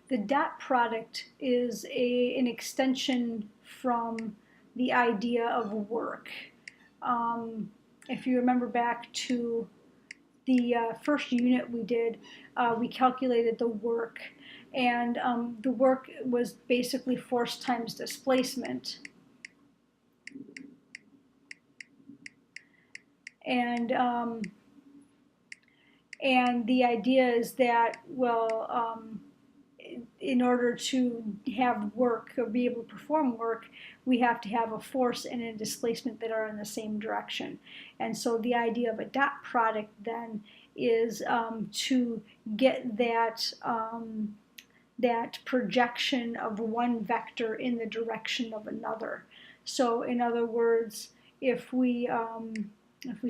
The dot product is an extension from the idea of work. If you remember back to the first unit we did, we calculated the work, and the work was basically force times displacement. And the idea is that, well, in order to have work or be able to perform work, we have to have a force and a displacement that are in the same direction. And so the idea of a dot product then is to get that projection of one vector in the direction of another. So in other words, if we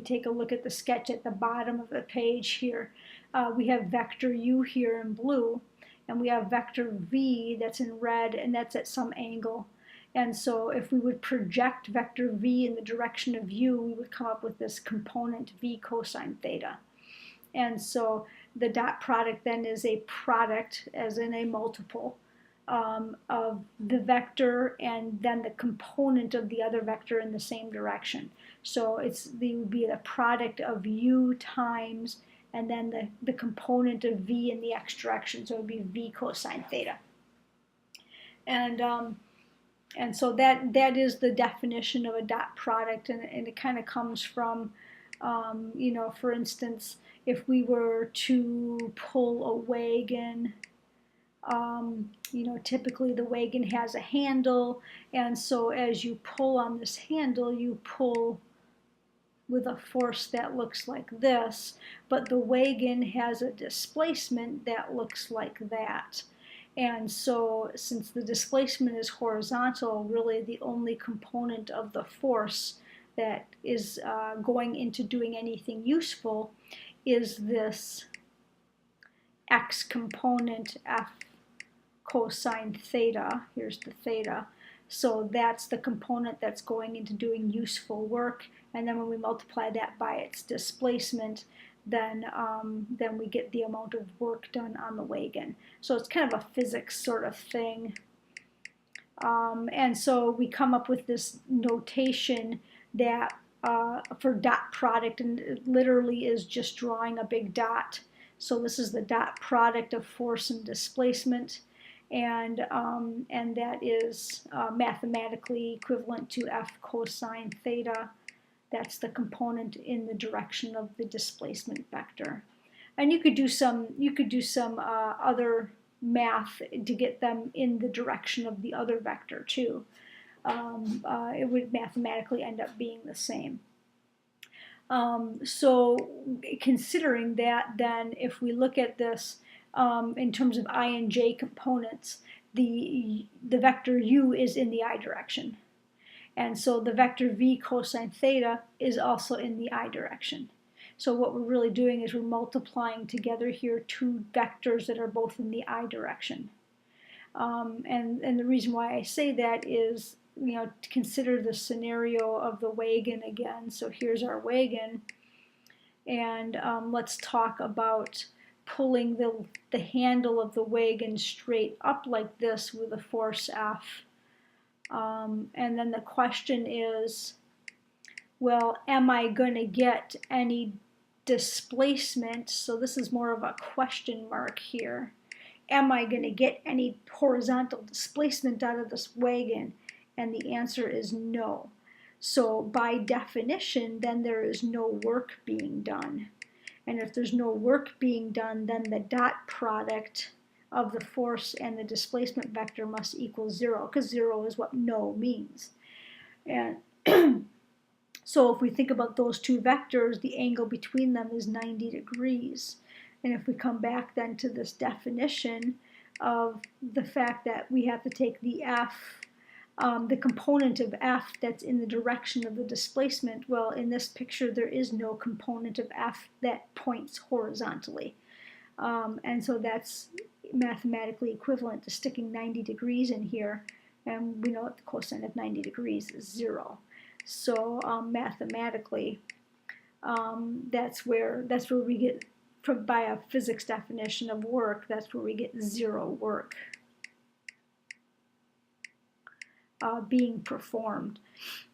take a look at the sketch at the bottom of the page here, we have vector u here in blue, and we have vector v that's in red, and that's at some angle. And so if we would project vector v in the direction of u, we would come up with this component v cosine theta. And so the dot product then is a product, as in a multiple, of the vector and then the component of the other vector in the same direction. So it would be the product of u times and then the component of v in the x direction, so it would be v cosine theta. And so that is the definition of a dot product, and it kind of comes from, for instance, if we were to pull a wagon, typically the wagon has a handle, and so as you pull on this handle, you pull with a force that looks like this, but the wagon has a displacement that looks like that. And so since the displacement is horizontal, really the only component of the force that is going into doing anything useful is this x component f cosine theta. Here's the theta. So that's the component that's going into doing useful work. And then when we multiply that by its displacement, then we get the amount of work done on the wagon. So it's kind of a physics sort of thing. And so we come up with this notation that for dot product, and it literally is just drawing a big dot. So this is the dot product of force and displacement, and that is mathematically equivalent to f cosine theta. That's the component in the direction of the displacement vector. And you could do some other math to get them in the direction of the other vector too. It would mathematically end up being the same. So considering that, then if we look at this in terms of I and j components, the vector u is in the I direction. And so the vector v cosine theta is also in the I direction. So what we're really doing is we're multiplying together here two vectors that are both in the I direction. And the reason why I say that is, to consider the scenario of the wagon again. So here's our wagon, and let's talk about pulling the handle of the wagon straight up like this with a force F. And then the question is, well, am I going to get any displacement? So this is more of a question mark here. Am I going to get any horizontal displacement out of this wagon? And the answer is no. So by definition, then there is no work being done. And if there's no work being done, then the dot product of the force and the displacement vector must equal 0, because 0 is what no means. And so if we think about those two vectors, the angle between them is 90 degrees. And if we come back then to this definition of the fact that we have to take the f, the component of f that's in the direction of the displacement, well, in this picture there is no component of f that points horizontally. And so that's mathematically equivalent to sticking 90 degrees in here, and we know that the cosine of 90 degrees is 0. So mathematically, that's where we get by a physics definition of work, that's where we get 0 work being performed.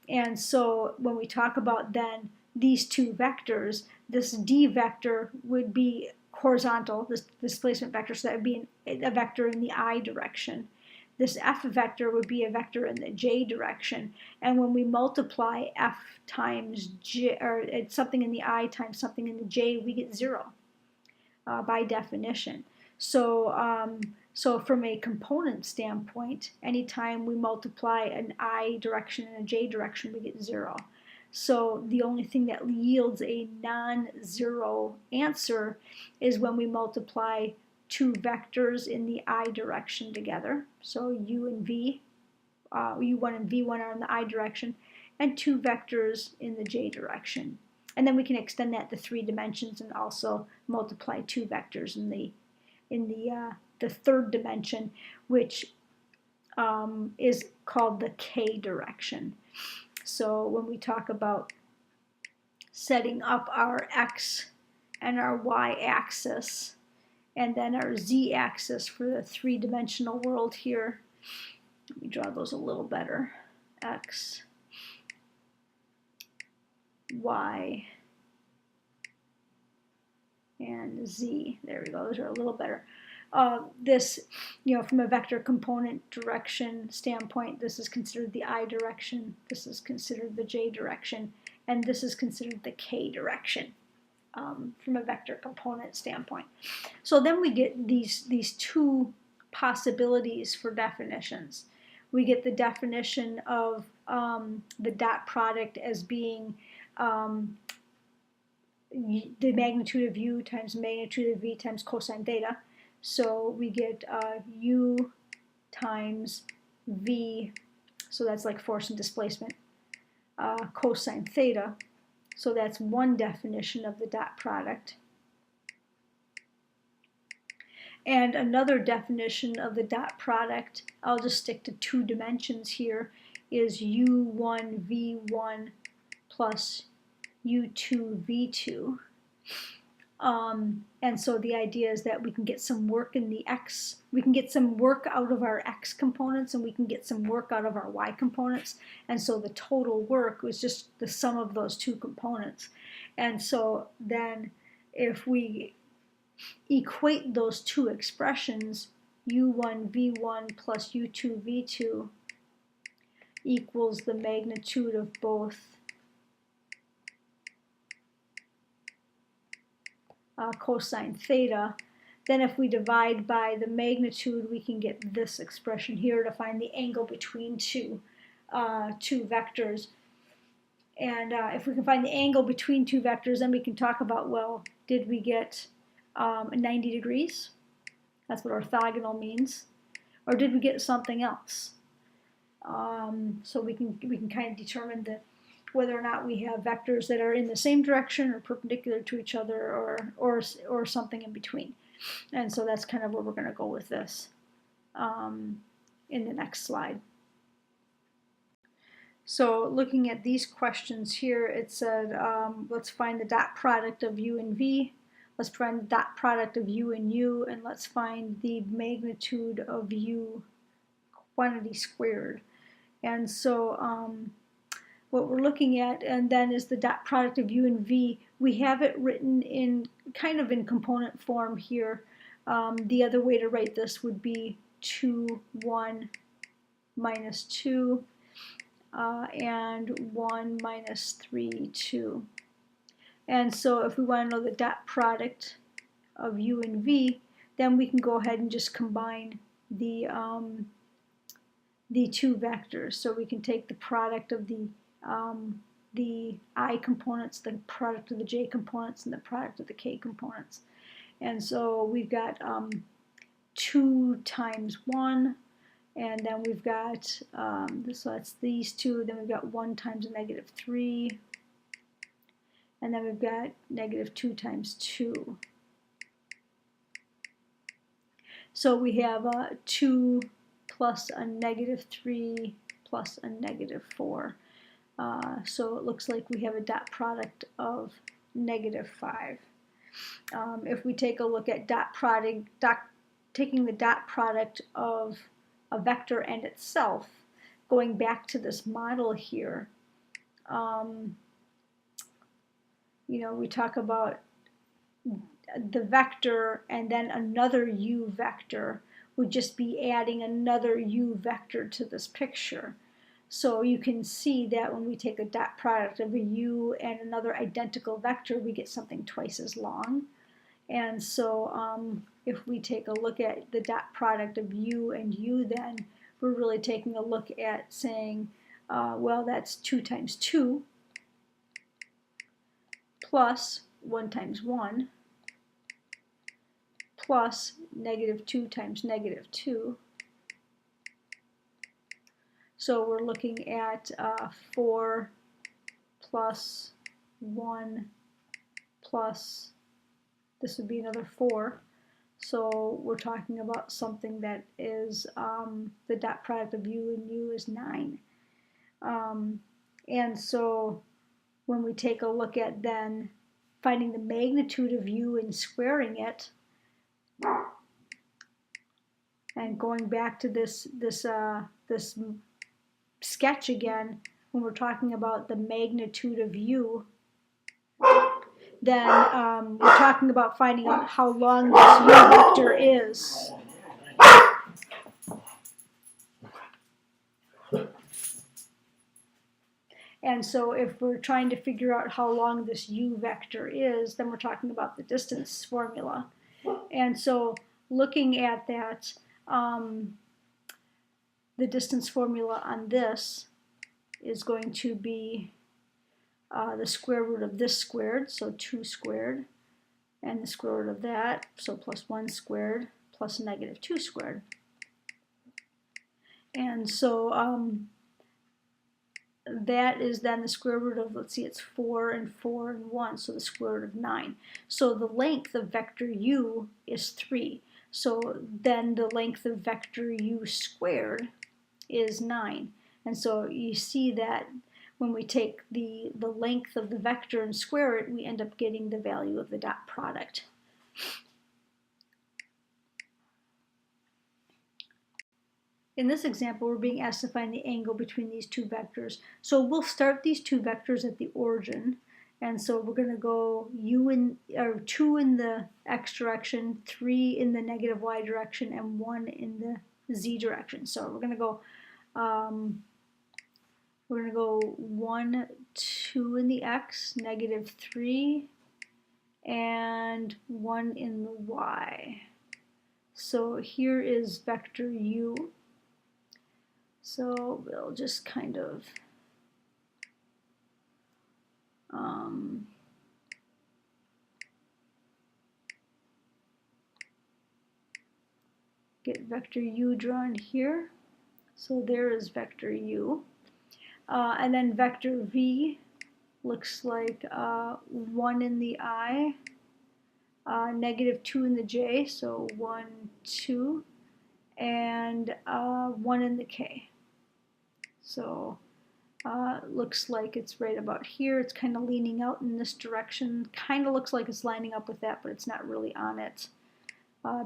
And so when we talk about then these two vectors, this d vector would be horizontal, this displacement vector, so that would be a vector in the I direction. This f vector would be a vector in the j direction. And when we multiply f times j, or it's something in the I times something in the j, we get 0 by definition. So, so from a component standpoint, anytime we multiply an I direction and a j direction, we get 0. So the only thing that yields a non-zero answer is when we multiply two vectors in the I direction together. So u and v, u1 and v1 are in the I direction, and two vectors in the j direction. And then we can extend that to 3 dimensions and also multiply two vectors in the third dimension, which is called the k direction. So when we talk about setting up our x and our y axis, and then our z-axis for the 3-dimensional world here, let me draw those a little better. X, y, and z. There we go. Those are a little better. This, from a vector component direction standpoint, this is considered the I direction, this is considered the j direction, and this is considered the k direction from a vector component standpoint. So then we get these two possibilities for definitions. We get the definition of the dot product as being the magnitude of u times magnitude of v times cosine theta. So we get u times v, so that's like force and displacement, cosine theta. So that's one definition of the dot product. And another definition of the dot product, I'll just stick to 2 dimensions here, is u1 v1 plus u2 v2. And so the idea is that we can get some work in the x, we can get some work out of our x components, and we can get some work out of our y components. And so the total work was just the sum of those 2 components. And so then if we equate those 2 expressions, u1 v1 plus u2 v2 equals the magnitude of both cosine theta. Then if we divide by the magnitude, we can get this expression here to find the angle between two vectors. And if we can find the angle between 2 vectors, then we can talk about, well, did we get 90 degrees? That's what orthogonal means. Or did we get something else? So we can kind of determine whether or not we have vectors that are in the same direction or perpendicular to each other, or something in between. And so that's kind of where we're going to go with this in the next slide. So looking at these questions here, it said, let's find the dot product of u and v, let's find the dot product of u and u, and let's find the magnitude of u quantity squared. And so what we're looking at, and then is the dot product of u and v. We have it written in kind of in component form here. The other way to write this would be 2, 1, minus 2, and 1 minus 3, 2. And so if we want to know the dot product of u and v, then we can go ahead and just combine the 2 vectors. So we can take the product of the I components, the product of the j components, and the product of the k components. And so we've got 2 times 1, and then we've got, so that's these 2, then we've got 1 times a negative 3, and then we've got negative 2 times 2. So we have 2 plus a negative 3 plus a negative 4. So it looks like we have a dot product of negative 5. If we take a look at taking the dot product of a vector and itself, going back to this model here, we talk about the vector and then another u vector would just be adding another u vector to this picture. So you can see that when we take a dot product of a u and another identical vector, we get something twice as long. And so if we take a look at the dot product of u and u, then we're really taking a look at saying, well, that's 2 times 2 plus 1 times 1 plus -2 times -2. So we're looking at 4 plus 1 plus, this would be another 4. So we're talking about something that is, the dot product of u and u is 9. And so when we take a look at then finding the magnitude of u and squaring it, and going back to this sketch again, when we're talking about the magnitude of u, then we're talking about finding out how long this u vector is. And so if we're trying to figure out how long this u vector is, then we're talking about the distance formula. And so looking at that, the distance formula on this is going to be the square root of this squared, so 2 squared, and the square root of that, so plus 1 squared, plus -2 squared. And so that is then the square root of, let's see, it's 4 and 4 and 1, so the square root of 9. So the length of vector u is 3. So then the length of vector u squared is 9. And so you see that when we take the length of the vector and square it, we end up getting the value of the dot product. In this example, we're being asked to find the angle between these two vectors. So we'll start these two vectors at the origin. And so we're going to go 2 in the x direction, 3 in the negative y direction, and 1 in the z direction. So we're going to go 1, 2 in the x, -3, and 1 in the y. So here is vector u. So we'll just kind of get vector u drawn here. So there is vector u. And then vector v looks like 1 in the I, -2 in the j, so 1, 2, and 1 in the k. So looks like it's right about here. It's kind of leaning out in this direction. Kind of looks like it's lining up with that, but it's not really on it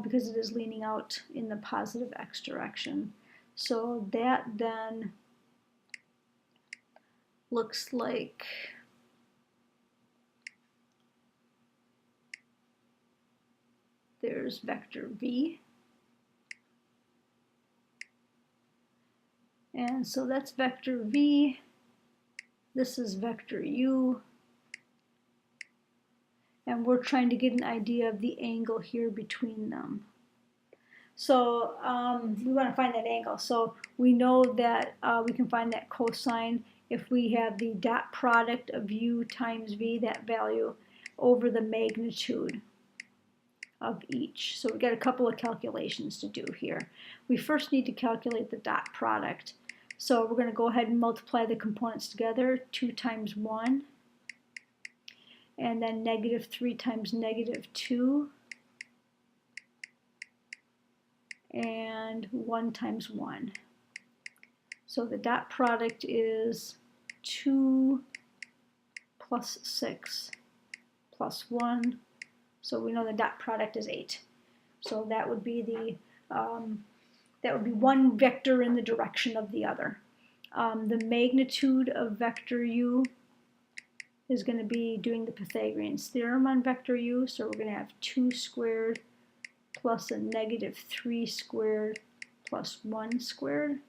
because it is leaning out in the positive x direction. So that then looks like there's vector v. And so that's vector v. This is vector u. And we're trying to get an idea of the angle here between them. So we want to find that angle. So we know that we can find that cosine if we have the dot product of u times v, that value, over the magnitude of each. So we've got a couple of calculations to do here. We first need to calculate the dot product. So we're going to go ahead and multiply the components together, 2 times 1, and then -3 times -2, and 1 times 1. So the dot product is 2 plus 6 plus 1, So we know the dot product is 8. So that would be one vector in the direction of the other. The magnitude of vector u is going to be doing the Pythagorean's theorem on vector u. So we're going to have 2 squared plus a negative 3 squared plus 1 squared.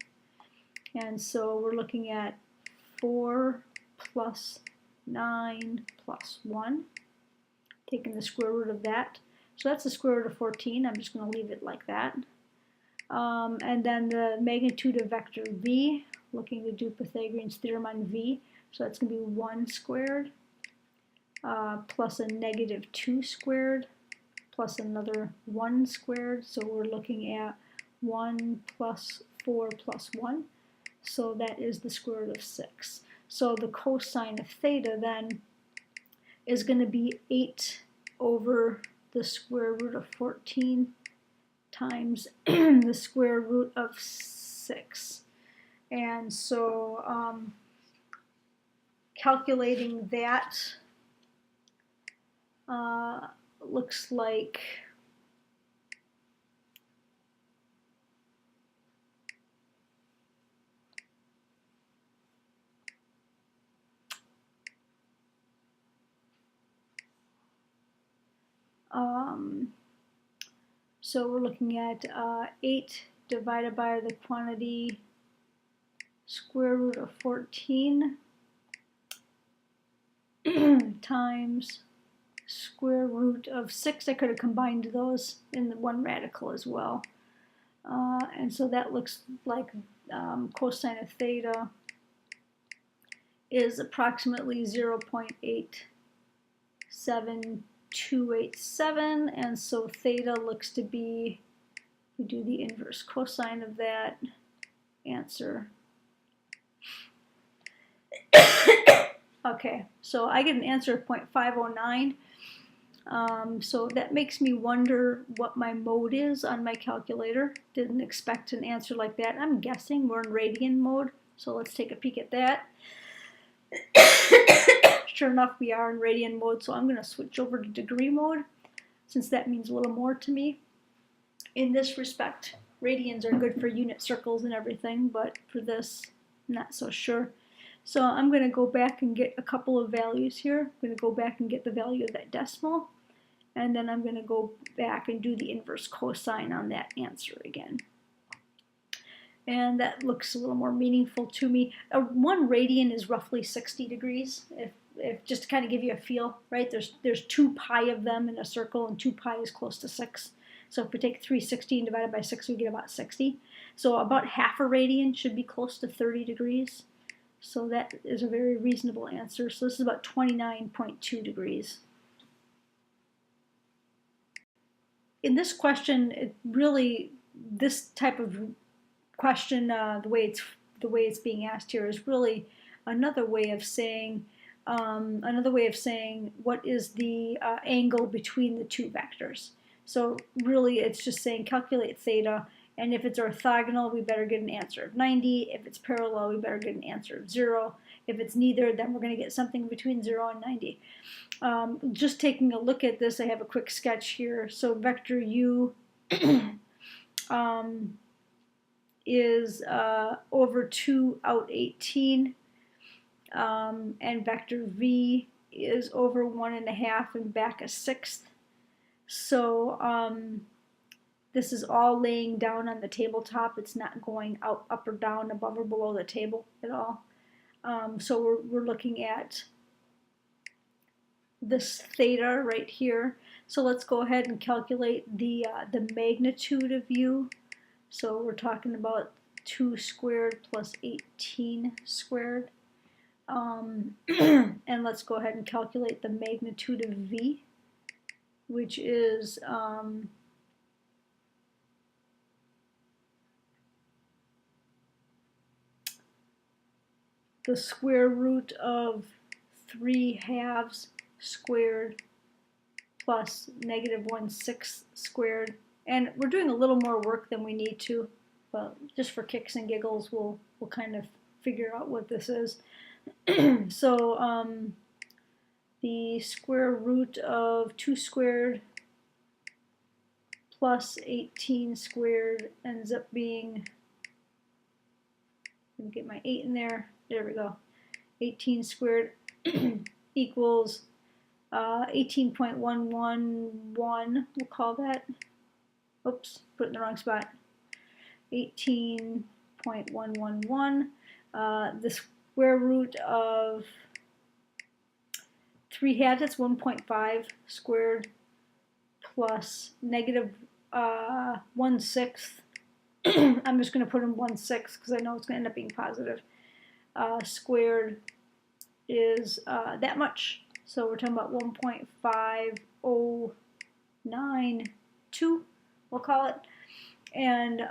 And so we're looking at 4 plus 9 plus 1, taking the square root of that. So that's the square root of 14. I'm just going to leave it like that. And then the magnitude of vector v, looking to do Pythagorean's theorem on v. So that's going to be 1 squared plus a negative 2 squared plus another 1 squared. So we're looking at 1 plus 4 plus 1. So that is the square root of 6. So the cosine of theta then is going to be 8 over the square root of 14 times the square root of 6. And so calculating that looks like so we're looking at 8 divided by the quantity square root of 14 times square root of 6. I could have combined those in the one radical as well. And so that looks like cosine of theta is approximately 0.87287, and so theta looks to be, we do the inverse cosine of that, answer. Okay, so I get an answer of 0.509. So that makes me wonder what my mode is on my calculator. Didn't expect an answer like that. I'm guessing we're in radian mode, so let's take a peek at that. Sure enough, we are in radian mode, so I'm going to switch over to degree mode, since that means a little more to me. In this respect, radians are good for unit circles and everything, but for this, not so sure. So I'm going to go back and get a couple of values here. I'm going to go back and get the value of that decimal, and then I'm going to go back and do the inverse cosine on that answer again. And that looks a little more meaningful to me. 1 radian is roughly 60 degrees, if just to kind of give you a feel, right? There's 2 pi of them in a circle, and 2 pi is close to 6. So if we take 360 and divide it by 6, we get about 60. So about half a radian should be close to 30 degrees. So that is a very reasonable answer. So this is about 29.2 degrees. In this question, this type of question, the way it's being asked here, is really another way of saying what is the angle between the two vectors. So really, it's just saying calculate theta, and if it's orthogonal, we better get an answer of 90. If it's parallel, we better get an answer of 0. If it's neither, then we're going to get something between 0 and 90. Just taking a look at this, I have a quick sketch here. So vector u is over 2 out 18, and vector v is over 1.5 and back a 1/6. So this is all laying down on the tabletop. It's not going out, up or down, above or below the table at all. So we're looking at this theta right here. So let's go ahead and calculate the magnitude of u. So we're talking about 2 squared plus 18 squared. And let's go ahead and calculate the magnitude of v, which is the square root of 3/2 squared plus negative 1/6 squared. And we're doing a little more work than we need to, but just for kicks and giggles, we'll kind of figure out what this is. So the square root of 2 squared plus 18 squared ends up being, let me get my 8 in there, there we go, 18 squared equals 18.111, we'll call that, oops, put it in the wrong spot, 18.111, the square root of 3/2, that's 1.5 squared, plus negative 1/6, I'm just going to put in 1/6 because I know it's going to end up being positive, squared is that much. So we're talking about 1.5092, we'll call it. And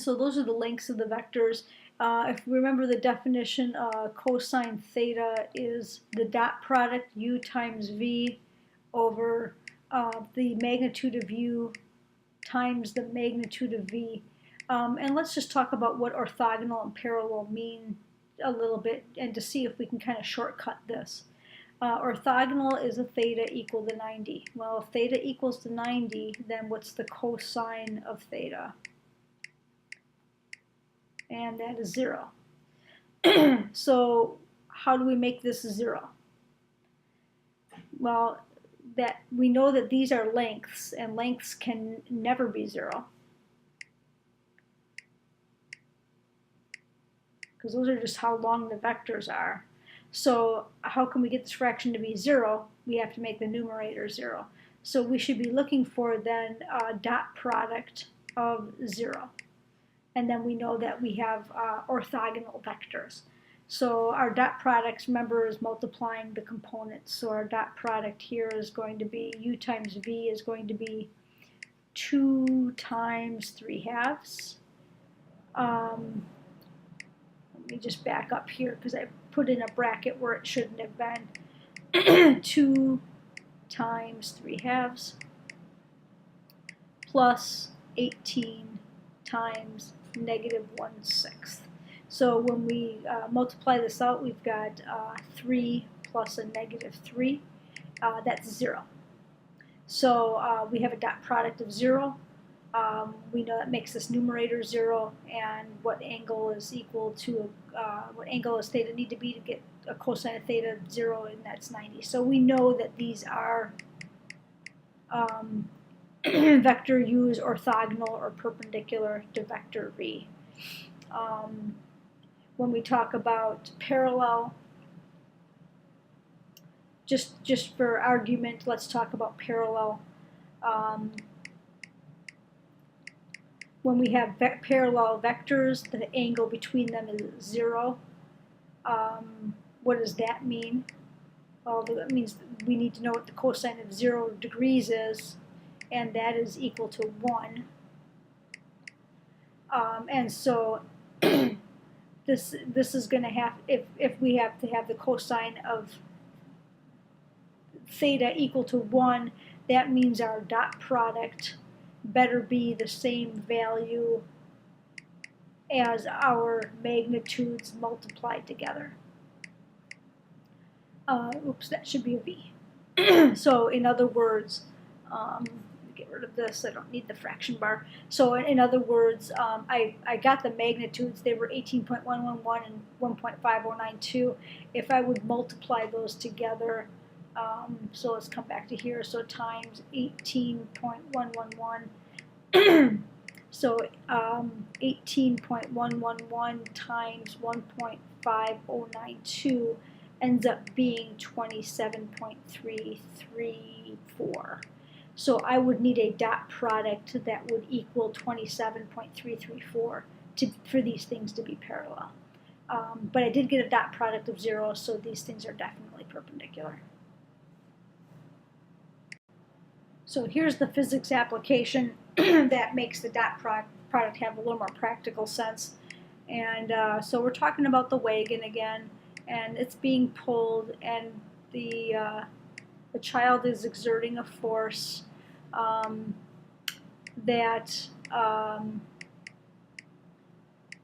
so those are the lengths of the vectors. If we remember the definition, cosine theta is the dot product u times v over the magnitude of u times the magnitude of v. And let's just talk about what orthogonal and parallel mean a little bit, and to see if we can kind of shortcut this. Orthogonal is a theta equal to 90. Well, if theta equals to 90, then what's the cosine of theta? And that is 0. So how do we make this 0? Well, that we know that these are lengths, and lengths can never be 0. Because those are just how long the vectors are. So how can we get this fraction to be 0? We have to make the numerator 0. So we should be looking for then a dot product of 0. And then we know that we have orthogonal vectors. So our dot products, remember, is multiplying the components. So our dot product here is going to be, u times v is going to be 2 times 3/2. Let me just back up here because I put in a bracket where it shouldn't have been. 2 times 3/2 plus 18 times negative 1/6. So when we multiply this out, we've got 3 plus a negative 3. That's 0. So we have a dot product of 0. We know that makes this numerator 0, and what angle is equal to, what angle does theta need to be to get a cosine of theta 0, and that's 90. So we know that these are vector u is orthogonal or perpendicular to vector v. When we talk about parallel, just for argument, let's talk about parallel. When we have parallel vectors, the angle between them is 0. What does that mean? Well, that means we need to know what the cosine of 0 degrees is, and that is equal to 1. And so this is going to have, if we have to have the cosine of theta equal to 1, that means our dot product better be the same value as our magnitudes multiplied together. Oops, that should be a v. So in other words, let me get rid of this, I don't need the fraction bar. So in other words, I got the magnitudes, they were 18.111 and 1.5092. If I would multiply those together, so let's come back to here, so times 18.111, so 18.111 times 1.5092 ends up being 27.334. So I would need a dot product that would equal 27.334 for these things to be parallel. But I did get a dot product of 0, so these things are definitely perpendicular. So here's the physics application that makes the dot product have a little more practical sense. And so we're talking about the wagon again, and it's being pulled, and the child is exerting a force that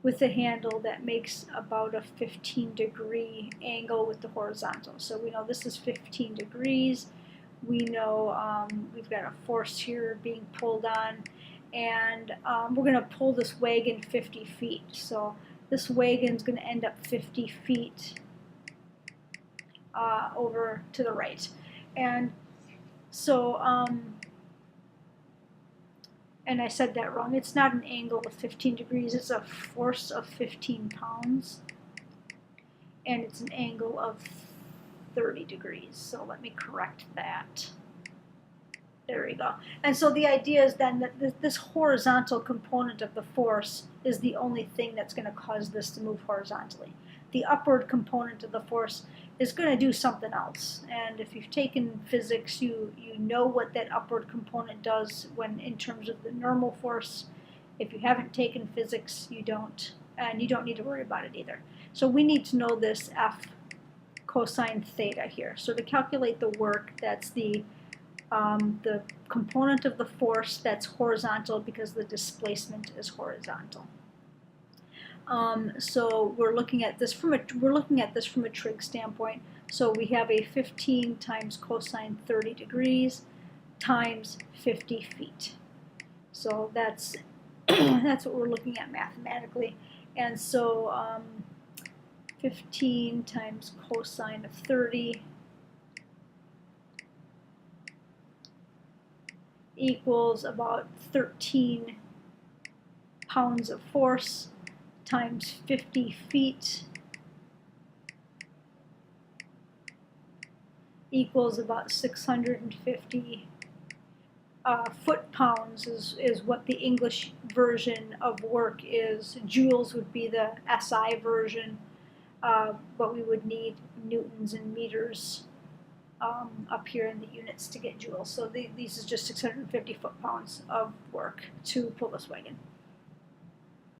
with the handle that makes about a 15-degree angle with the horizontal. So we know this is 15 degrees. we know we've got a force here being pulled on, and we're going to pull this wagon 50 feet. So this wagon's going to end up 50 feet over to the right. And so, and I said that wrong. It's not an angle of 15 degrees. It's a force of 15 pounds. And it's an angle of 30 degrees. So let me correct that. There we go. And so the idea is then that this horizontal component of the force is the only thing that's going to cause this to move horizontally. The upward component of the force is going to do something else. And if you've taken physics, you know what that upward component does when in terms of the normal force. If you haven't taken physics, you don't, and you don't need to worry about it either. So we need to know this F cosine theta here. So to calculate the work, that's the component of the force that's horizontal because the displacement is horizontal. So we're looking at this from a trig standpoint. So we have a 15 times cosine 30 degrees times 50 feet. So that's that's what we're looking at mathematically. And so 15 times cosine of 30 equals about 13 pounds of force times 50 feet equals about 650 foot-pounds is what the English version of work is. Joules would be the SI version, but we would need newtons and meters up here in the units to get joules. So these is just 650 foot-pounds of work to pull this wagon.